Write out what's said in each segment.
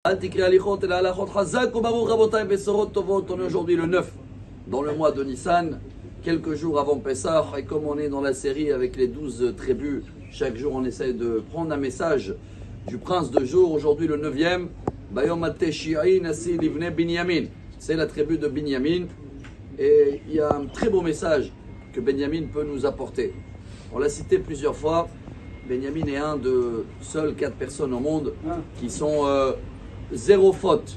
On est aujourd'hui le 9 dans le mois de Nissan, quelques jours avant Pessah, et comme on est dans la série avec les 12 tribus, chaque jour on essaie de prendre un message du prince de jour. Aujourd'hui le 9e, c'est la tribu de Binyamin, et il y a un très beau message que Binyamin peut nous apporter. On l'a cité plusieurs fois. Binyamin est un de seules 4 personnes au monde qui sont zéro faute.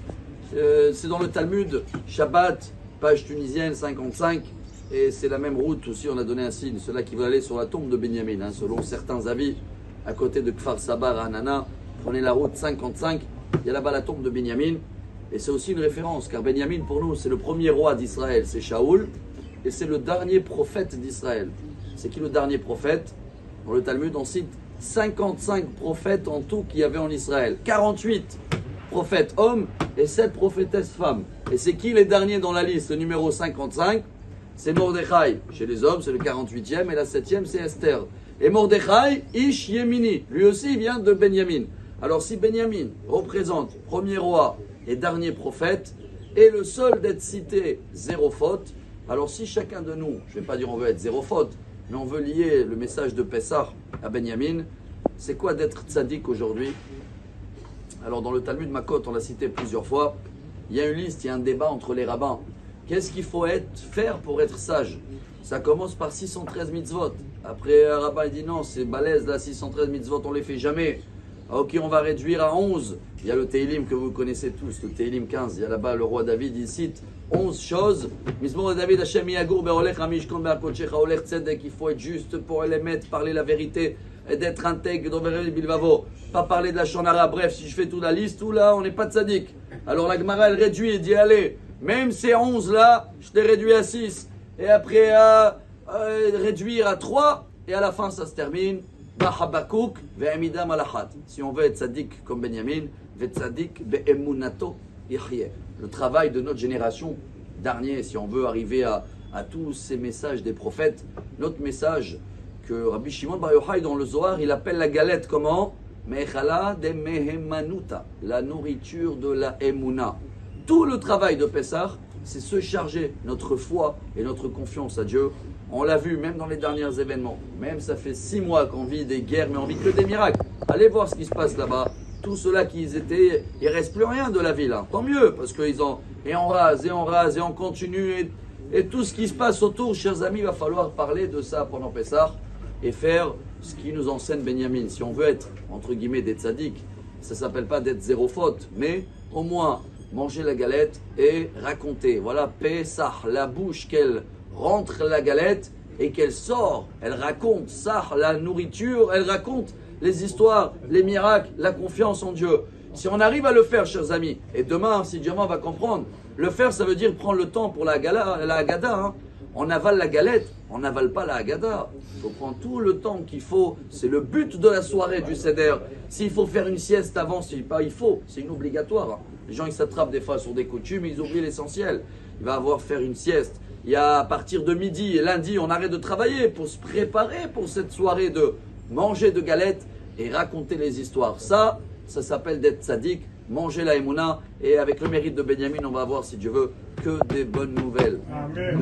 C'est dans le Talmud, Shabbat, page tunisienne 55, et c'est la même route aussi. On a donné un signe, ceux-là qui veulent aller sur la tombe de Binyamin, selon certains avis, à côté de Kfar Sabar à Anana. Prenez la route 55, il y a là-bas la tombe de Binyamin, et c'est aussi une référence, car Binyamin pour nous c'est le premier roi d'Israël, c'est Shaoul, et c'est le dernier prophète d'Israël. C'est qui le dernier prophète? Dans le Talmud on cite 55 prophètes en tout qu'il y avait en Israël, 48 prophètes hommes et 7 prophétesses femmes. Et c'est qui les derniers dans la liste? Le numéro 55, c'est Mordechai. Chez les hommes, c'est le 48e, et la 7e, c'est Esther. Et Mordechai, Ish Yemini, lui aussi vient de Benyamin. Alors si Benyamin représente premier roi et dernier prophète, et le seul d'être cité zéro faute, alors si chacun de nous, je ne vais pas dire on veut être zéro faute, mais on veut lier le message de Pessah à Benyamin, c'est quoi d'être tzaddik aujourd'hui? Alors dans le Talmud Makot, on l'a cité plusieurs fois, il y a une liste, il y a un débat entre les rabbins. Qu'est-ce qu'il faut faire pour être sage? Ça commence par 613 mitzvot. Après un rabbin dit non, c'est balèze là, 613 mitzvot, on ne les fait jamais. Ok, on va réduire à 11. Il y a le Teilim que vous connaissez tous, le Teilim 15. Il y a là-bas le roi David, il cite 11 choses. Mizmor David, Hashem Yagur, Be'olech, Hamishkon, Be'akotchecha, Olech, Tzedek. Il faut être juste pour les mettre, parler la vérité et d'être intègre, Doverel, Bilvavo. Pas parler de la Shonara. Bref, si je fais toute la liste, tout là, on n'est pas de tzaddik. Alors la Gemara, elle réduit et dit allez, même ces 11 là, je t'ai réduit à 6. Et après, réduire à 3. Et à la fin, ça se termine. Si on veut être tzaddik comme Benyamin, le travail de notre génération dernier, si on veut arriver à tous ces messages des prophètes, notre message que Rabbi Shimon Bar Yochai dans le Zohar, il appelle la galette comment? Mechala de mehemanuta, la nourriture de la emuna. Tout le travail de Pessah, c'est se charger notre foi et notre confiance à Dieu. On l'a vu même dans les derniers événements. Même ça fait 6 mois qu'on vit des guerres, mais on vit que des miracles. Allez voir ce qui se passe là-bas. Tous ceux-là qui étaient, il ne reste plus rien de la ville. Tant mieux, parce qu'ils ont... Et on rase, et on rase, et on continue. Et tout ce qui se passe autour, chers amis, il va falloir parler de ça pendant Pessah et faire ce qui nous enseigne Benyamin. Si on veut être, entre guillemets, des tzaddik, ça ne s'appelle pas d'être zéro faute, mais au moins manger la galette et raconter. Voilà, Pessah, la bouche qu'elle rentre la galette et qu'elle sort, elle raconte ça, la nourriture, elle raconte les histoires, les miracles, la confiance en Dieu. Si on arrive à le faire, chers amis, et demain, si Dieu va comprendre, le faire, ça veut dire prendre le temps pour la Haggadah. Hein. On avale la galette, on n'avale pas la Haggadah. Il faut prendre tout le temps qu'il faut. C'est le but de la soirée du Seder. S'il faut faire une sieste avant, c'est pas il faut, c'est une obligatoire. Hein. Les gens, ils s'attrapent des fois sur des coutumes, ils oublient l'essentiel. Il va avoir faire une sieste. Il y a à partir de midi et lundi, on arrête de travailler pour se préparer pour cette soirée de manger de galettes et raconter les histoires. Ça s'appelle d'être tzaddik, manger la Emouna, et avec le mérite de Benyamin, on va avoir, si Dieu veut, que des bonnes nouvelles. Amen.